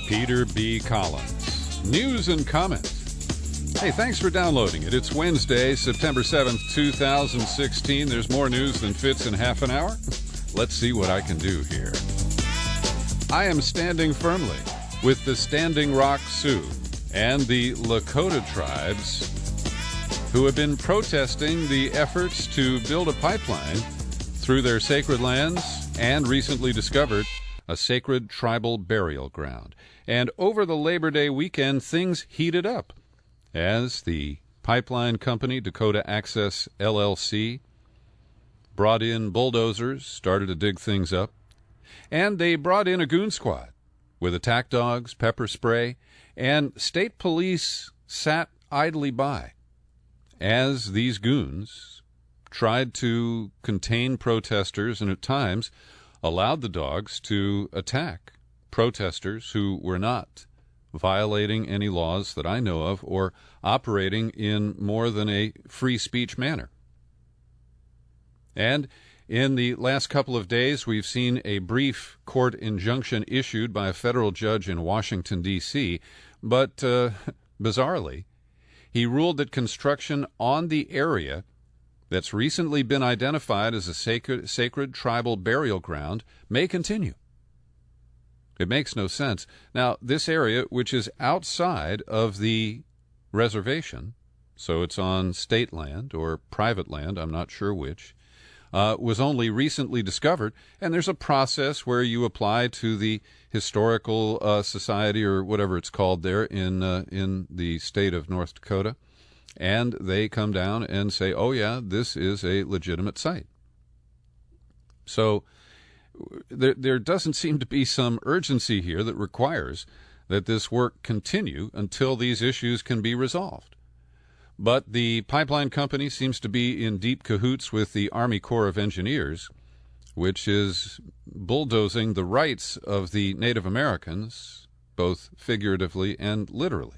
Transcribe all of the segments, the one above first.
Peter B. Collins. News and comments. Hey, thanks for downloading it. It's Wednesday, September 7th, 2016. There's more news than fits in half an hour. Let's see what I can do here. I am standing firmly with the Standing Rock Sioux and the Lakota tribes who have been protesting the efforts to build a pipeline through their sacred lands and recently discovered a sacred tribal burial ground. And over the Labor Day weekend, things heated up as the pipeline company, Dakota Access LLC, brought in bulldozers, started to dig things up, and they brought in a goon squad with attack dogs, pepper spray, and state police sat idly by as these goons tried to contain protesters and at times allowed the dogs to attack protesters who were not violating any laws that I know of or operating in more than a free speech manner. And in the last couple of days, we've seen a brief court injunction issued by a federal judge in Washington, D.C., but bizarrely, he ruled that construction on the area that's recently been identified as a sacred tribal burial ground may continue. It makes no sense. Now, this area, which is outside of the reservation, so it's on state land or private land, I'm not sure which, was only recently discovered, and there's a process where you apply to the historical society or whatever it's called there in the state of North Dakota, and they come down and say, oh yeah, this is a legitimate site. So there doesn't seem to be some urgency here that requires that this work continue until these issues can be resolved. But the pipeline company seems to be in deep cahoots with the Army Corps of Engineers, which is bulldozing the rights of the Native Americans, both figuratively and literally.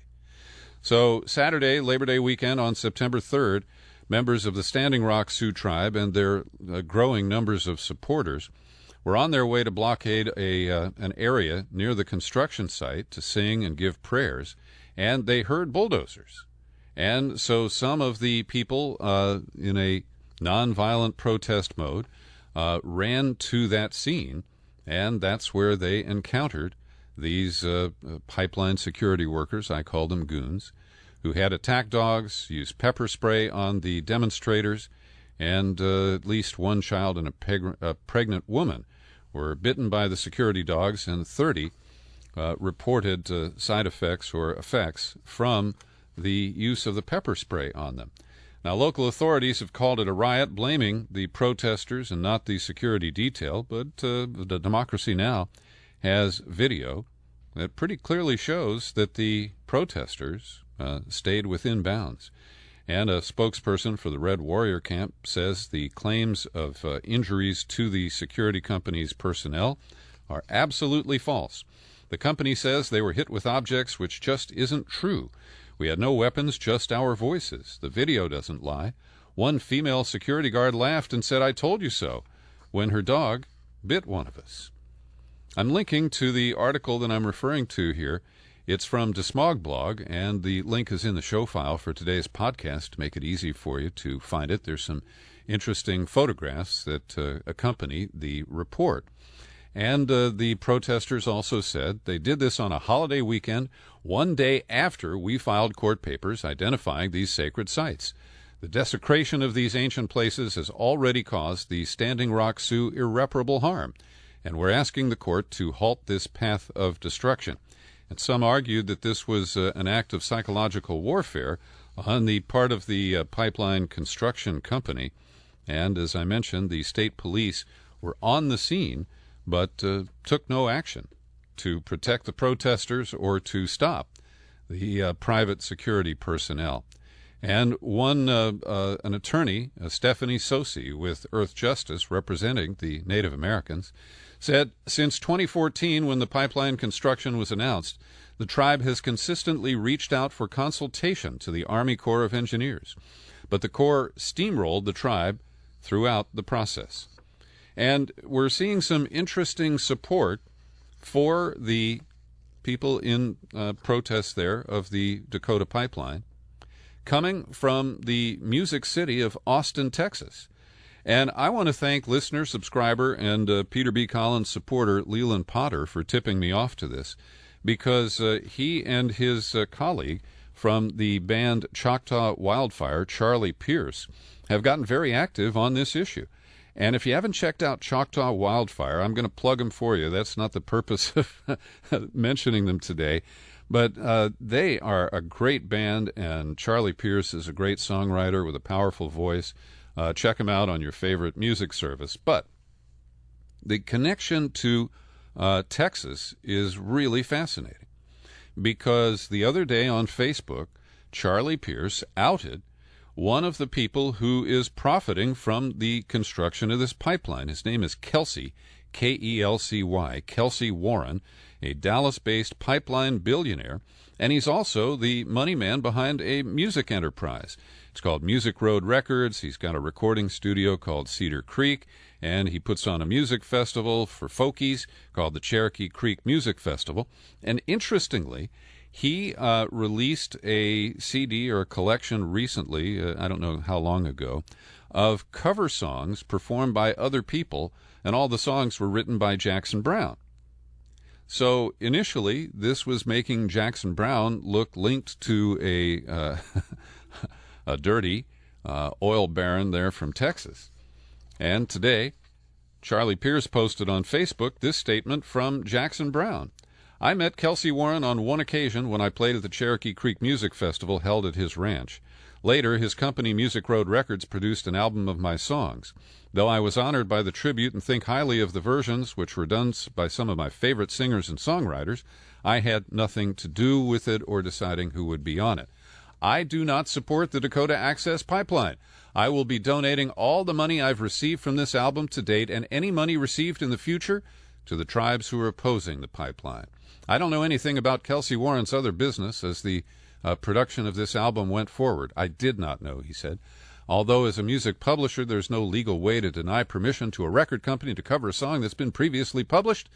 So Saturday, Labor Day weekend on September 3rd, members of the Standing Rock Sioux tribe and their growing numbers of supporters were on their way to blockade an area near the construction site to sing and give prayers, and they heard bulldozers. And so some of the people in a nonviolent protest mode ran to that scene, and that's where they encountered these pipeline security workers, I call them goons, who had attack dogs, used pepper spray on the demonstrators, and at least one child and a pregnant woman were bitten by the security dogs, and 30 reported side effects or effects from the use of the pepper spray on them. Now, local authorities have called it a riot, blaming the protesters and not the security detail, but the Democracy Now! Has video that pretty clearly shows that the protesters stayed within bounds. And a spokesperson for the Red Warrior camp says the claims of injuries to the security company's personnel are absolutely false. The company says they were hit with objects, which just isn't true. We had no weapons, just our voices. The video doesn't lie. One female security guard laughed and said, "I told you so," when her dog bit one of us. I'm linking to the article that I'm referring to here. It's from DeSmog blog, and the link is in the show file for today's podcast to make it easy for you to find it. There's some interesting photographs that accompany the report. And the protesters also said they did this on a holiday weekend, one day after we filed court papers identifying these sacred sites. The desecration of these ancient places has already caused the Standing Rock Sioux irreparable harm, and we're asking the court to halt this path of destruction. And some argued that this was an act of psychological warfare on the part of the pipeline construction company. And as I mentioned, the state police were on the scene but took no action to protect the protesters or to stop the private security personnel. And an attorney, Stephanie Sosi with Earth Justice, representing the Native Americans, said, since 2014, when the pipeline construction was announced, the tribe has consistently reached out for consultation to the Army Corps of Engineers, but the Corps steamrolled the tribe throughout the process. And we're seeing some interesting support for the people in protest there of the Dakota Pipeline, coming from the music city of Austin, Texas. And I want to thank listener, subscriber, and Peter B. Collins supporter Leland Potter for tipping me off to this, because he and his colleague from the band Choctaw Wildfire, Charlie Pierce, have gotten very active on this issue. And if you haven't checked out Choctaw Wildfire, I'm going to plug them for you. That's not the purpose of mentioning them today. But they are a great band, and Charlie Pierce is a great songwriter with a powerful voice. Check them out on your favorite music service. But the connection to Texas is really fascinating, because the other day on Facebook, Charlie Pierce outed one of the people who is profiting from the construction of this pipeline. His name is Kelsey, K-E-L-C-Y, Kelsey Warren, a Dallas-based pipeline billionaire, and he's also the money man behind a music enterprise. It's called Music Road Records. He's got a recording studio called Cedar Creek, and he puts on a music festival for folkies called the Cherokee Creek Music Festival. And interestingly, he released a CD or a collection recently, I don't know how long ago, of cover songs performed by other people, and all the songs were written by Jackson Browne. So initially, this was making Jackson Browne look linked to a dirty oil baron there from Texas. And today, Charlie Pierce posted on Facebook this statement from Jackson Browne. I met Kelsey Warren on one occasion when I played at the Cherokee Creek Music Festival held at his ranch. Later, his company Music Road Records produced an album of my songs. Though I was honored by the tribute and think highly of the versions, which were done by some of my favorite singers and songwriters, I had nothing to do with it or deciding who would be on it. I do not support the Dakota Access Pipeline. I will be donating all the money I've received from this album to date and any money received in the future to the tribes who are opposing the pipeline. I don't know anything about Kelsey Warren's other business as the production of this album went forward. I did not know, he said. Although as a music publisher, there's no legal way to deny permission to a record company to cover a song that's been previously published,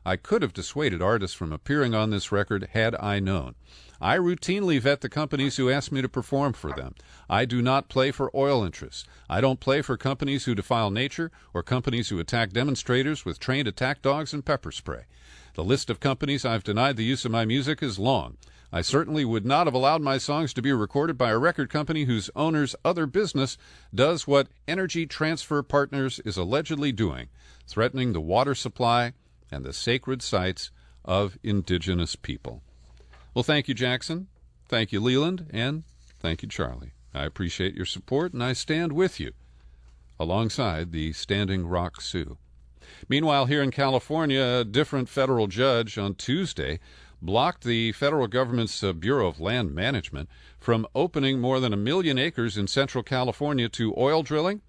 I could have dissuaded artists from appearing on this record had I known. I routinely vet the companies who ask me to perform for them. I do not play for oil interests. I don't play for companies who defile nature or companies who attack demonstrators with trained attack dogs and pepper spray. The list of companies I've denied the use of my music is long. I certainly would not have allowed my songs to be recorded by a record company whose owner's other business does what Energy Transfer Partners is allegedly doing, threatening the water supply and the sacred sites of indigenous people. Well, thank you, Jackson. Thank you, Leland. And thank you, Charlie. I appreciate your support, and I stand with you alongside the Standing Rock Sioux. Meanwhile, here in California, a different federal judge on Tuesday blocked the federal government's Bureau of Land Management from opening more than 1 million acres in Central California to oil drilling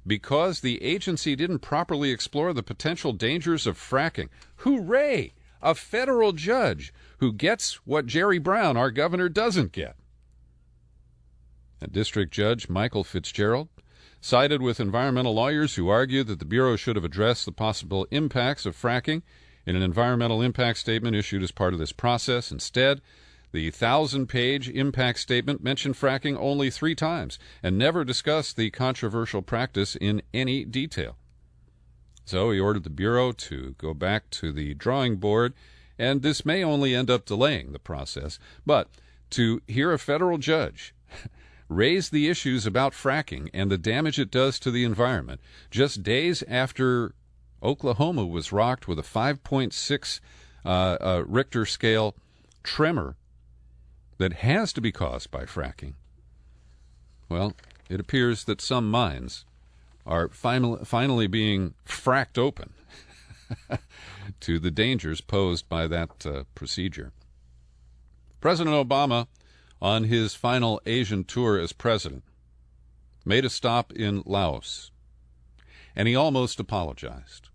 because the agency didn't properly explore the potential dangers of fracking. Hooray! A federal judge who gets what Jerry Brown, our governor, doesn't get. And District Judge Michael Fitzgerald sided with environmental lawyers who argued that the Bureau should have addressed the possible impacts of fracking in an environmental impact statement issued as part of this process. Instead, the 1,000-page impact statement mentioned fracking only 3 times and never discussed the controversial practice in any detail. So he ordered the Bureau to go back to the drawing board, and this may only end up delaying the process. But to hear a federal judge raise the issues about fracking and the damage it does to the environment just days after Oklahoma was rocked with a 5.6 Richter scale tremor that has to be caused by fracking, well, it appears that some minds are finally being fracked open to the dangers posed by that procedure. President Obama, on his final Asian tour as president, made a stop in Laos, and he almost apologized.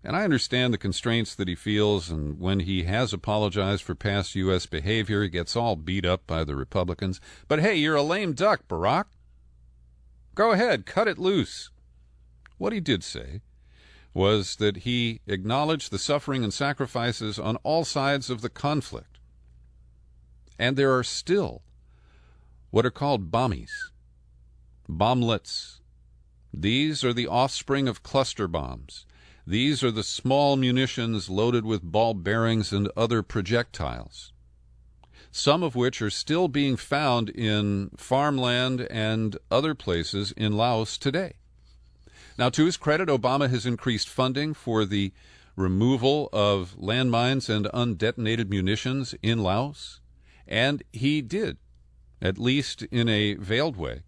And I understand the constraints that he feels, and when he has apologized for past U.S. behavior, he gets all beat up by the Republicans. But hey, you're a lame duck, Barack. Go ahead, cut it loose. What he did say was that he acknowledged the suffering and sacrifices on all sides of the conflict. And there are still what are called bommies, bomblets. These are the offspring of cluster bombs. These are the small munitions loaded with ball bearings and other projectiles, some of which are still being found in farmland and other places in Laos today. Now, to his credit, Obama has increased funding for the removal of landmines and undetonated munitions in Laos, and he did, at least in a veiled way,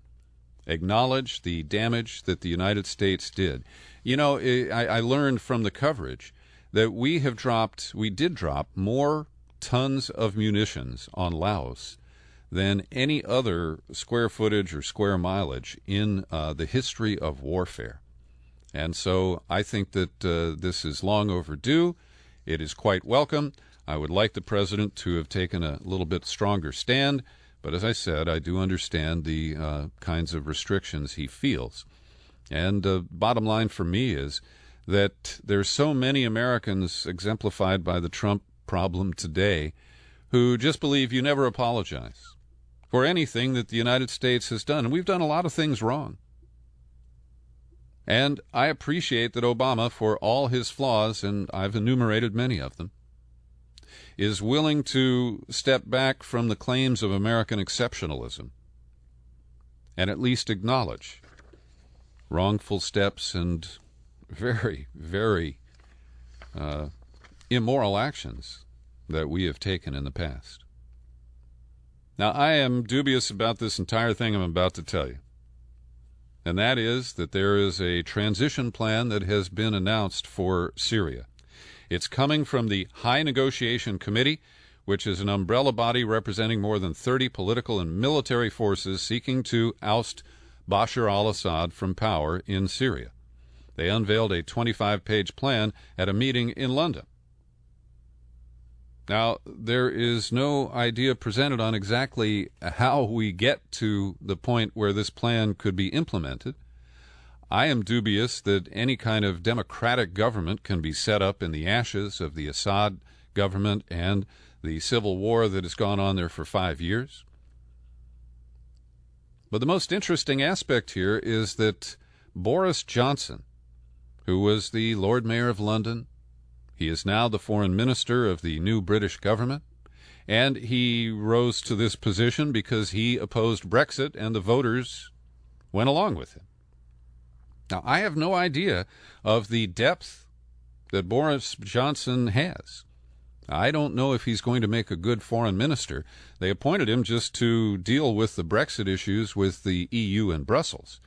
acknowledge the damage that the United States did. You know, I learned from the coverage that we did drop more tons of munitions on Laos than any other square footage or square mileage in the history of warfare. And so I think that this is long overdue. It is quite welcome. I would like the president to have taken a little bit stronger stand, but as I said, I do understand the kinds of restrictions he feels. And the bottom line for me is that there's so many Americans exemplified by the Trump problem today who just believe you never apologize for anything that the United States has done. And we've done a lot of things wrong. And I appreciate that Obama, for all his flaws, and I've enumerated many of them, is willing to step back from the claims of American exceptionalism and at least acknowledge wrongful steps and very, very immoral actions that we have taken in the past. Now, I am dubious about this entire thing I'm about to tell you, and that is that there is a transition plan that has been announced for Syria. It's coming from the High Negotiation Committee, which is an umbrella body representing more than 30 political and military forces seeking to oust Bashar al-Assad from power in Syria. They unveiled a 25-page plan at a meeting in London. Now, there is no idea presented on exactly how we get to the point where this plan could be implemented. I am dubious that any kind of democratic government can be set up in the ashes of the Assad government and the civil war that has gone on there for 5 years. But the most interesting aspect here is that Boris Johnson, who was the Lord Mayor of London, he is now the foreign minister of the new British government, and he rose to this position because he opposed Brexit and the voters went along with him. Now, I have no idea of the depth that Boris Johnson has. I don't know if he's going to make a good foreign minister. They appointed him just to deal with the Brexit issues with the EU and Brussels.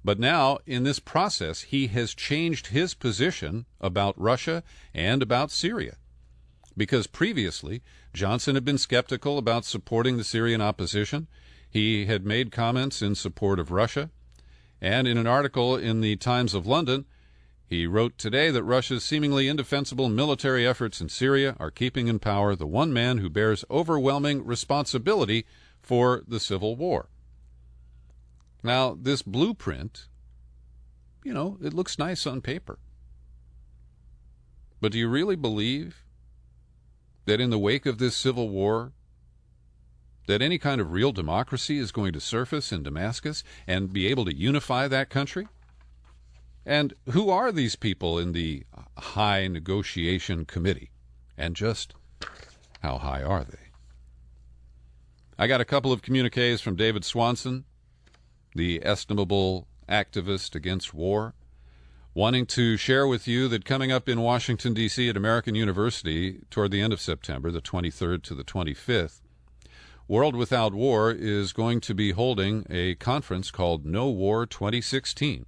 But now, in this process, he has changed his position about Russia and about Syria. Because previously, Johnson had been skeptical about supporting the Syrian opposition. He had made comments in support of Russia. And in an article in the Times of London, he wrote today that Russia's seemingly indefensible military efforts in Syria are keeping in power the one man who bears overwhelming responsibility for the civil war. Now, this blueprint, it looks nice on paper. But do you really believe that in the wake of this civil war, that any kind of real democracy is going to surface in Damascus and be able to unify that country? And who are these people in the High Negotiation Committee? And just how high are they? I got a couple of communiques from David Swanson, the estimable activist against war, wanting to share with you that coming up in Washington, D.C. at American University toward the end of September, the 23rd to the 25th, World Without War is going to be holding a conference called No War 2016.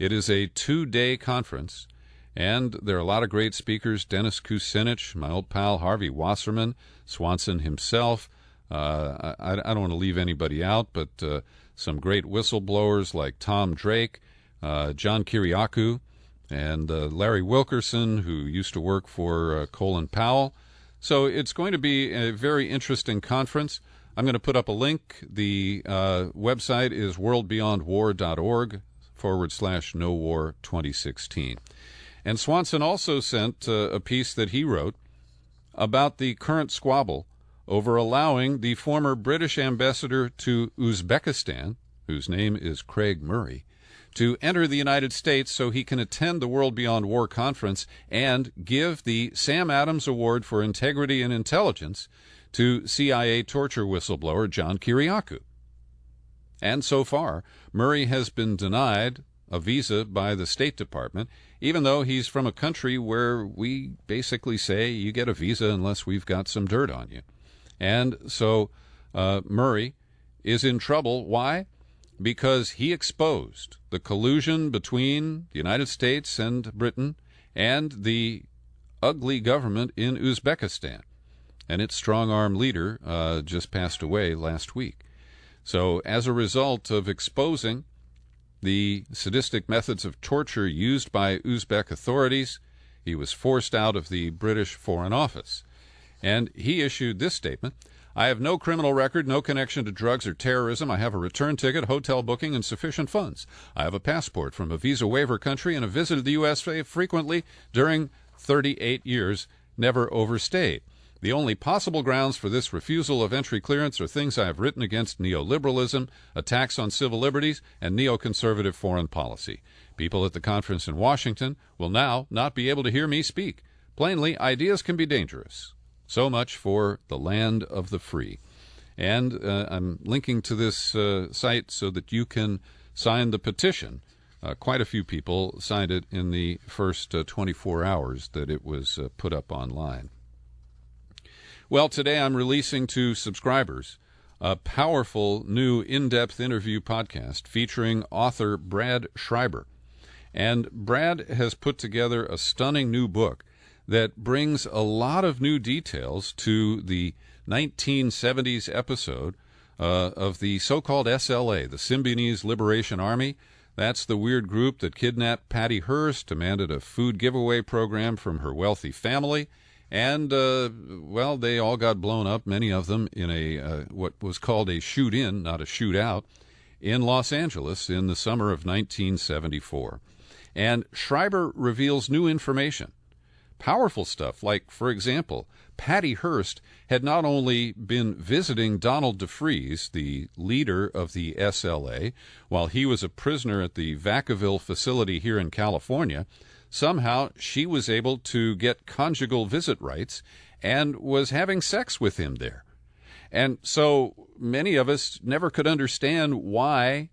It is a 2-day conference, and there are a lot of great speakers: Dennis Kucinich, my old pal Harvey Wasserman, Swanson himself. I don't want to leave anybody out, but some great whistleblowers like Tom Drake, John Kiriakou, and Larry Wilkerson, who used to work for Colin Powell. So it's going to be a very interesting conference. I'm going to put up a link. The website is worldbeyondwar.org/No War 2016. And Swanson also sent a piece that he wrote about the current squabble over allowing the former British ambassador to Uzbekistan, whose name is Craig Murray, to enter the United States so he can attend the World Beyond War conference and give the Sam Adams Award for Integrity and Intelligence to CIA torture whistleblower John Kiriakou. And so far, Murray has been denied a visa by the State Department, even though he's from a country where we basically say you get a visa unless we've got some dirt on you. And so Murray is in trouble. Why? Because he exposed the collusion between the United States and Britain and the ugly government in Uzbekistan. And its strong-arm leader just passed away last week. So as a result of exposing the sadistic methods of torture used by Uzbek authorities, he was forced out of the British Foreign Office. And he issued this statement: I have no criminal record, no connection to drugs or terrorism. I have a return ticket, hotel booking, and sufficient funds. I have a passport from a visa waiver country and have visited the U.S. frequently during 38 years, never overstayed. The only possible grounds for this refusal of entry clearance are things I have written against neoliberalism, attacks on civil liberties, and neoconservative foreign policy. People at the conference in Washington will now not be able to hear me speak. Plainly, ideas can be dangerous. So much for the land of the free. And I'm linking to this site so that you can sign the petition. Quite a few people signed it in the first 24 hours that it was put up online. Well, today I'm releasing to subscribers a powerful new in-depth interview podcast featuring author Brad Schreiber. And Brad has put together a stunning new book that brings a lot of new details to the 1970s episode of the so-called SLA, the Symbionese Liberation Army. That's the weird group that kidnapped Patty Hearst, demanded a food giveaway program from her wealthy family, and, well, they all got blown up, many of them, in a what was called a shoot-in, not a shoot-out, in Los Angeles in the summer of 1974. And Schreiber reveals new information. Powerful stuff, like, for example, Patty Hearst had not only been visiting Donald DeFreeze, the leader of the SLA, while he was a prisoner at the Vacaville facility here in California, somehow she was able to get conjugal visit rights and was having sex with him there. And so many of us never could understand why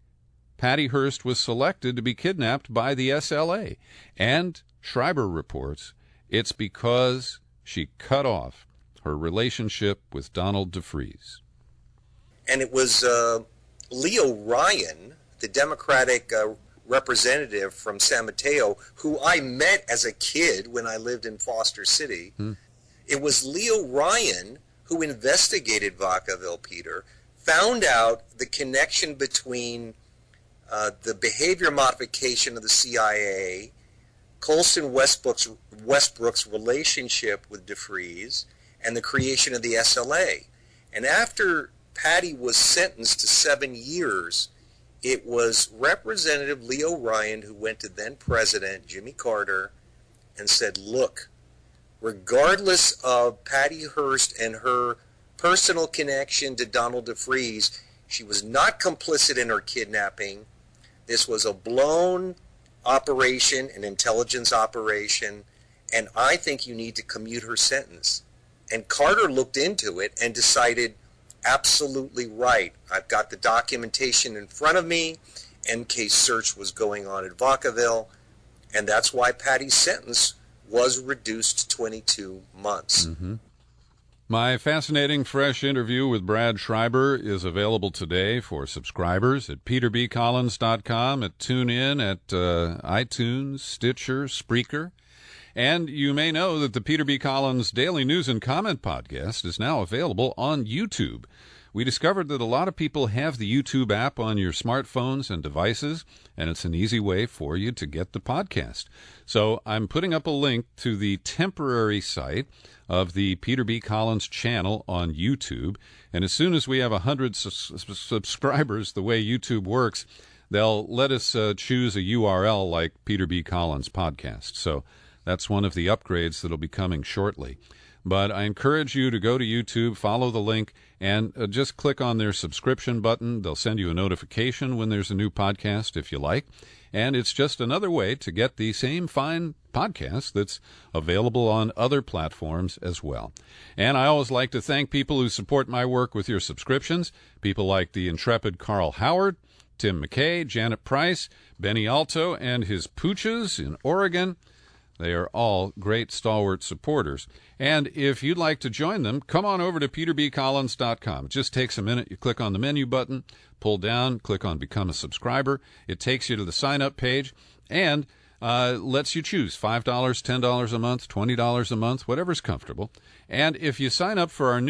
Patty Hearst was selected to be kidnapped by the SLA. And Schreiber reports it's because she cut off her relationship with Donald DeFreeze. And it was Leo Ryan, the Democratic representative from San Mateo, who I met as a kid when I lived in Foster City. It was Leo Ryan who investigated Vacaville, Peter, found out the connection between the behavior modification of the CIA, Colston Westbrook's relationship with DeFreeze, and the creation of the SLA. And after Patty was sentenced to 7 years, it was Representative Leo Ryan who went to then President Jimmy Carter and said, look, regardless of Patty Hearst and her personal connection to Donald DeFreeze, she was not complicit in her kidnapping. This was a blown operation, an intelligence operation, and I think you need to commute her sentence. And Carter looked into it and decided, absolutely right. I've got the documentation in front of me. MK search was going on at Vacaville, and that's why Patty's sentence was reduced to 22 months. My fascinating, fresh interview with Brad Schreiber is available today for subscribers at peterbcollins.com, at TuneIn, at iTunes, Stitcher, Spreaker. And you may know that the Peter B. Collins Daily News and Comment podcast is now available on YouTube. We discovered that a lot of people have the YouTube app on your smartphones and devices, and it's an easy way for you to get the podcast. So I'm putting up a link to the temporary site of the Peter B. Collins channel on YouTube, and as soon as we have 100 subscribers, the way YouTube works, they'll let us choose a URL like Peter B. Collins Podcast. So That's one of the upgrades that'll be coming shortly. But I encourage you to go to YouTube, follow the link, and just click on their subscription button. They'll send you a notification when there's a new podcast if you like. And it's just another way to get the same fine podcast that's available on other platforms as well. And I always like to thank people who support my work with your subscriptions, people like the intrepid Carl Howard, Tim McKay, Janet Price, Benny Alto, and his pooches in Oregon. They are all great stalwart supporters. And if you'd like to join them, come on over to peterbcollins.com. It just takes a minute. You click on the menu button, pull down, click on Become a Subscriber. It takes you to the sign-up page and lets you choose $5, $10 a month, $20 a month, whatever's comfortable. And if you sign up for our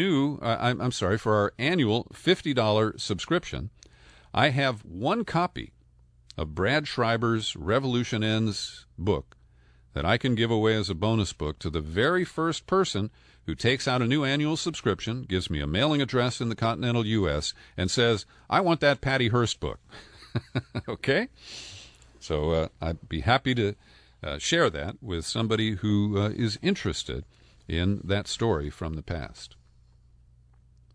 for our annual $50 subscription, I have one copy of Brad Schreiber's Revolution Ends book that I can give away as a bonus book to the very first person who takes out a new annual subscription, gives me a mailing address in the continental U.S., and says, I want that Patty Hearst book. Okay? So I'd be happy to share that with somebody who is interested in that story from the past.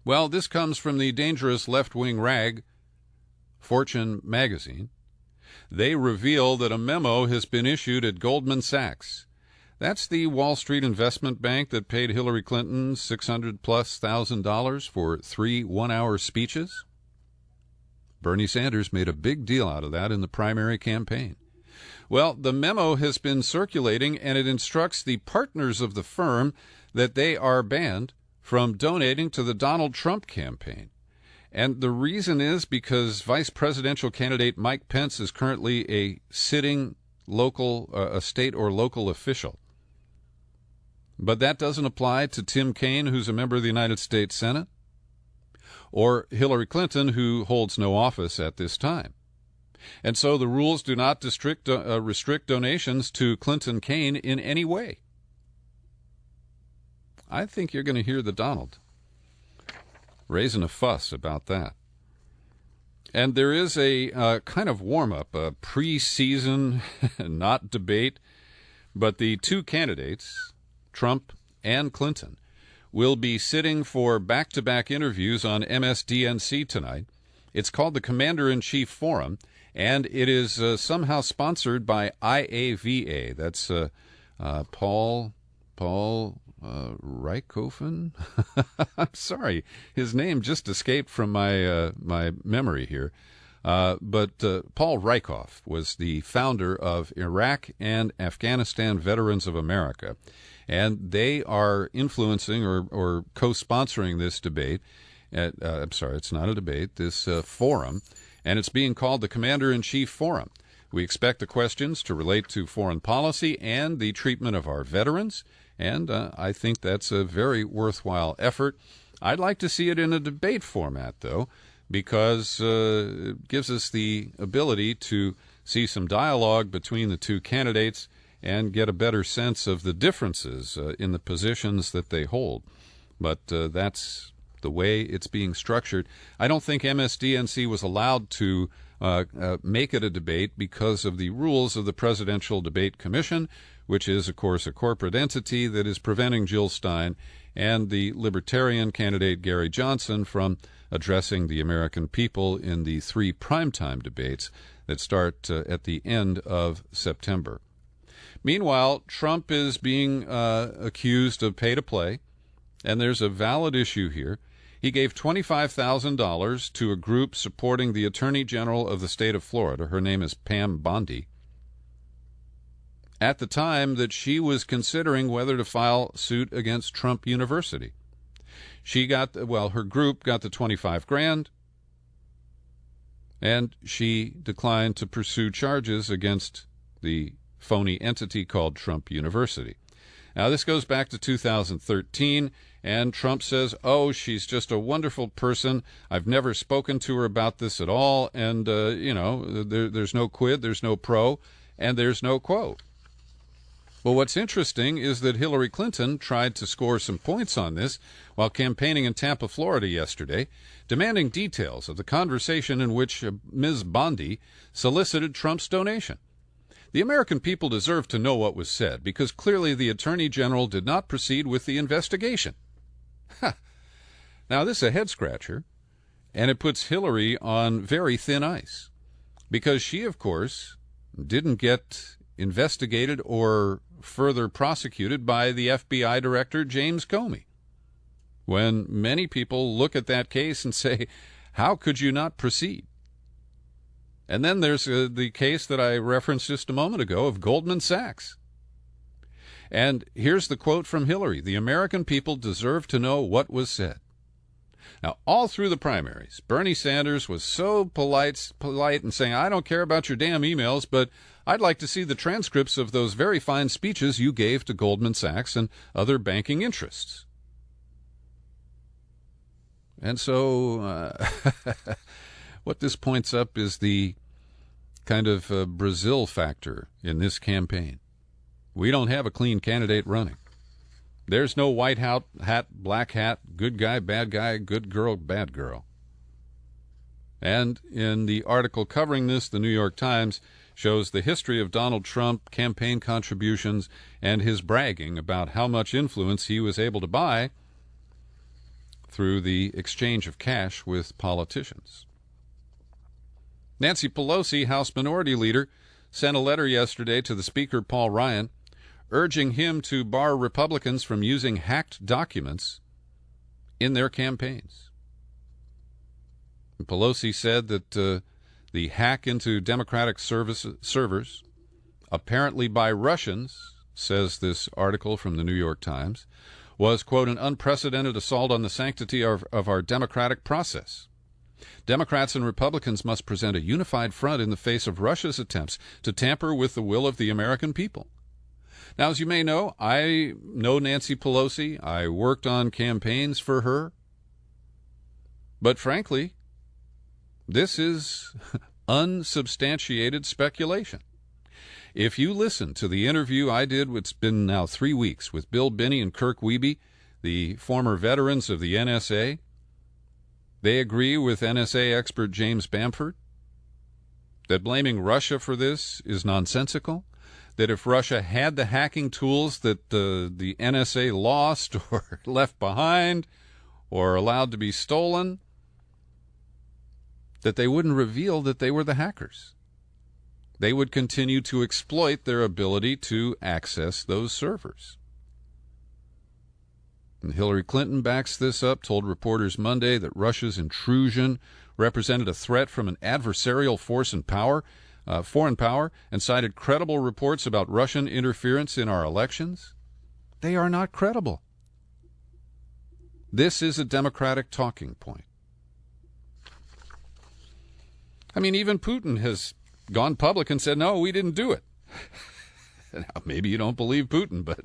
Well, this comes from the dangerous left-wing rag, Fortune magazine. They reveal that a memo has been issued at Goldman Sachs. That's the Wall Street investment bank that paid Hillary Clinton $600,000+ for 3 one-hour speeches. Bernie Sanders made a big deal out of that in the primary campaign. Well, the memo has been circulating, and it instructs the partners of the firm that they are banned from donating to the Donald Trump campaign. And the reason is because vice presidential candidate Mike Pence is currently a sitting a state or local official. But that doesn't apply to Tim Kaine, who's a member of the United States Senate, or Hillary Clinton, who holds no office at this time. And so the rules do not restrict donations to Clinton Kaine in any way. I think you're going to hear the Donald raising a fuss about that. And there is a kind of warm-up, a preseason, not debate, but the two candidates, Trump and Clinton, will be sitting for back-to-back interviews on MSDNC tonight. It's called the Commander-in-Chief Forum, and it is somehow sponsored by IAVA. That's Paul Reichhofen? I'm sorry. His name just escaped from my memory here. But Paul Reichhoff was the founder of Iraq and Afghanistan Veterans of America. And they are influencing or co-sponsoring this debate. It's not a debate, this forum. And it's being called the Commander-in-Chief Forum. We expect the questions to relate to foreign policy and the treatment of our veterans. And I think that's a very worthwhile effort. I'd like to see it in a debate format, though, because it gives us the ability to see some dialogue between the two candidates and get a better sense of the differences in the positions that they hold. But that's the way it's being structured. I don't think MSDNC was allowed to make it a debate because of the rules of the Presidential Debate Commission, which is, of course, a corporate entity that is preventing Jill Stein and the Libertarian candidate Gary Johnson from addressing the American people in the 3 primetime debates that start at the end of September. Meanwhile, Trump is being accused of pay-to-play, and there's a valid issue here. He gave $25,000 to a group supporting the Attorney General of the state of Florida. Her name is Pam Bondi. At the time that she was considering whether to file suit against Trump University. Her group got the $25,000, and she declined to pursue charges against the phony entity called Trump University. Now, this goes back to 2013, and Trump says, she's just a wonderful person. I've never spoken to her about this at all, and, there's no quid, there's no pro, and there's no quo. Well, what's interesting is that Hillary Clinton tried to score some points on this while campaigning in Tampa, Florida yesterday, demanding details of the conversation in which Ms. Bondi solicited Trump's donation. The American people deserve to know what was said, because clearly the Attorney General did not proceed with the investigation. Now, this is a head-scratcher, and it puts Hillary on very thin ice, because she, of course, didn't get investigated or further prosecuted by the FBI Director James Comey. When many people look at that case and say, how could you not proceed? And then there's the case that I referenced just a moment ago of Goldman Sachs. And here's the quote from Hillary: "The American people deserve to know what was said." Now, all through the primaries, Bernie Sanders was so polite and saying, I don't care about your damn emails, but I'd like to see the transcripts of those very fine speeches you gave to Goldman Sachs and other banking interests. And so what this points up is the kind of Brazil factor in this campaign. We don't have a clean candidate running. There's no white hat, black hat, good guy, bad guy, good girl, bad girl. And in the article covering this, the New York Times shows the history of Donald Trump campaign contributions and his bragging about how much influence he was able to buy through the exchange of cash with politicians. Nancy Pelosi, House Minority Leader, sent a letter yesterday to the Speaker, Paul Ryan, urging him to bar Republicans from using hacked documents in their campaigns. Pelosi said that the hack into Democratic servers, apparently by Russians, says this article from the New York Times, was, quote, an unprecedented assault on the sanctity of our democratic process. Democrats and Republicans must present a unified front in the face of Russia's attempts to tamper with the will of the American people. Now, as you may know, I know Nancy Pelosi. I worked on campaigns for her. But frankly, this is unsubstantiated speculation. If you listen to the interview I did, it's been now 3 weeks, with Bill Binney and Kirk Wiebe, the former veterans of the NSA, they agree with NSA expert James Bamford that blaming Russia for this is nonsensical, that if Russia had the hacking tools that the NSA lost or left behind or allowed to be stolen, that they wouldn't reveal that they were the hackers. They would continue to exploit their ability to access those servers. And Hillary Clinton backs this up, told reporters Monday that Russia's intrusion represented a threat from an adversarial force and foreign power, and cited credible reports about Russian interference in our elections. They are not credible. This is a Democratic talking point. I mean, even Putin has gone public and said, no, we didn't do it. Now, maybe you don't believe Putin, but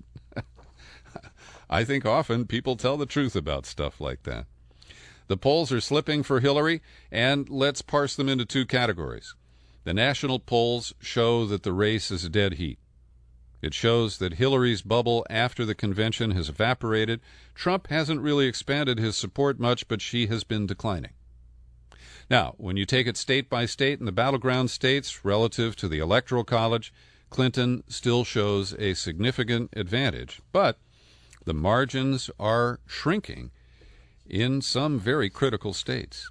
I think often people tell the truth about stuff like that. The polls are slipping for Hillary, and let's parse them into two categories. The national polls show that the race is a dead heat. It shows that Hillary's bubble after the convention has evaporated. Trump hasn't really expanded his support much, but she has been declining. Now, when you take it state by state in the battleground states relative to the Electoral College, Clinton still shows a significant advantage, but the margins are shrinking in some very critical states.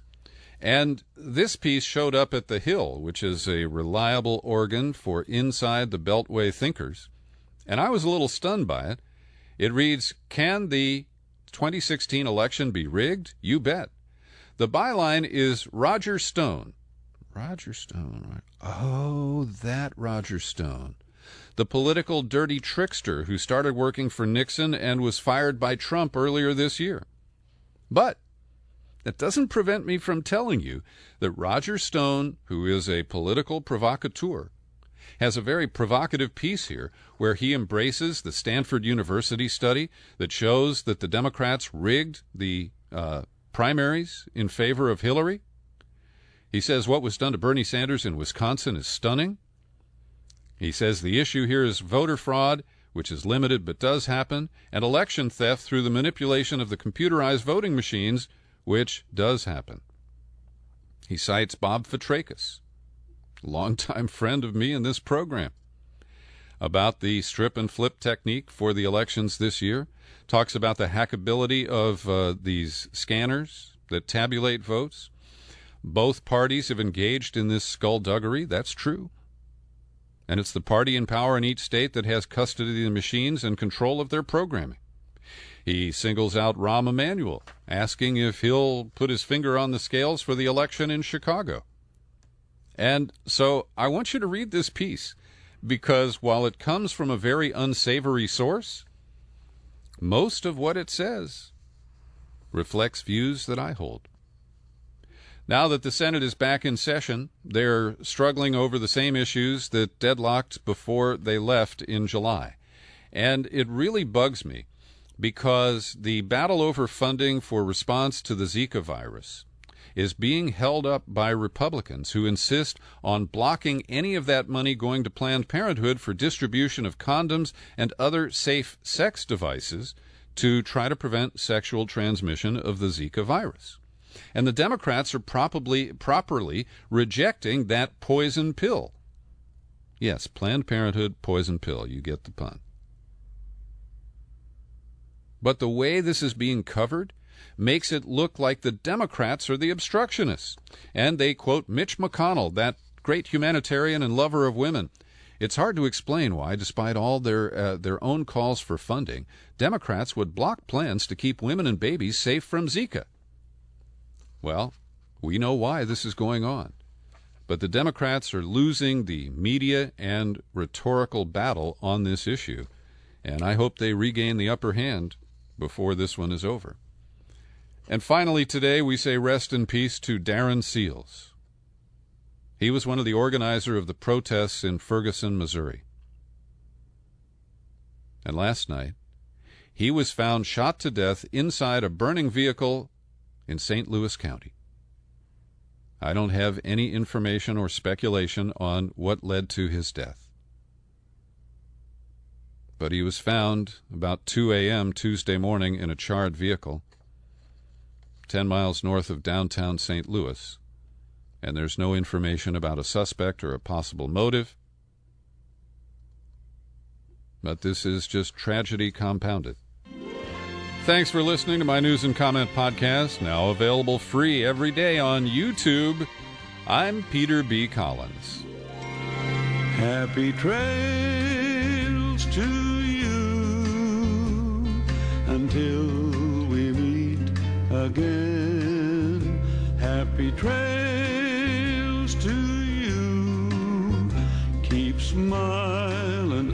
And this piece showed up at The Hill, which is a reliable organ for inside the Beltway thinkers, and I was a little stunned by it. It reads, "Can the 2016 election be rigged? You bet." The byline is Roger Stone. Roger Stone, right? Oh, that Roger Stone. The political dirty trickster who started working for Nixon and was fired by Trump earlier this year. But that doesn't prevent me from telling you that Roger Stone, who is a political provocateur, has a very provocative piece here where he embraces the Stanford University study that shows that the Democrats rigged the primaries in favor of Hillary. He says what was done to Bernie Sanders in Wisconsin is stunning. He says the issue here is voter fraud, which is limited but does happen, and election theft through the manipulation of the computerized voting machines, which does happen. He cites Bob Fitrakis, longtime friend of me in this program. about the strip and flip technique for the elections this year, talks about the hackability of these scanners that tabulate votes. Both parties have engaged in this skullduggery. That's true. And it's the party in power in each state that has custody of the machines and control of their programming. He singles out Rahm Emanuel, asking if he'll put his finger on the scales for the election in Chicago. And so I want you to read this piece, because while it comes from a very unsavory source, most of what it says reflects views that I hold. Now that the Senate is back in session, they're struggling over the same issues that deadlocked before they left in July. And it really bugs me, because the battle over funding for response to the Zika virus is being held up by Republicans who insist on blocking any of that money going to Planned Parenthood for distribution of condoms and other safe sex devices to try to prevent sexual transmission of the Zika virus. And the Democrats are properly rejecting that poison pill. Yes, Planned Parenthood poison pill. You get the pun. But the way this is being covered makes it look like the Democrats are the obstructionists. And they quote Mitch McConnell, that great humanitarian and lover of women. It's hard to explain why, despite all their own calls for funding, Democrats would block plans to keep women and babies safe from Zika. Well, we know why this is going on. But the Democrats are losing the media and rhetorical battle on this issue, and I hope they regain the upper hand before this one is over. And finally today we say rest in peace to Darren Seals. He was one of the organizers of the protests in Ferguson, Missouri. And last night, he was found shot to death inside a burning vehicle in St. Louis County. I don't have any information or speculation on what led to his death. But he was found about 2 a.m. Tuesday morning in a charred vehicle 10 miles north of downtown St. Louis, and there's no information about a suspect or a possible motive. But this is just tragedy compounded. Thanks for listening to my News and Comment podcast, now available free every day on YouTube. I'm Peter B. Collins. Happy trails to you until we meet again. Happy trails to you. Keep smiling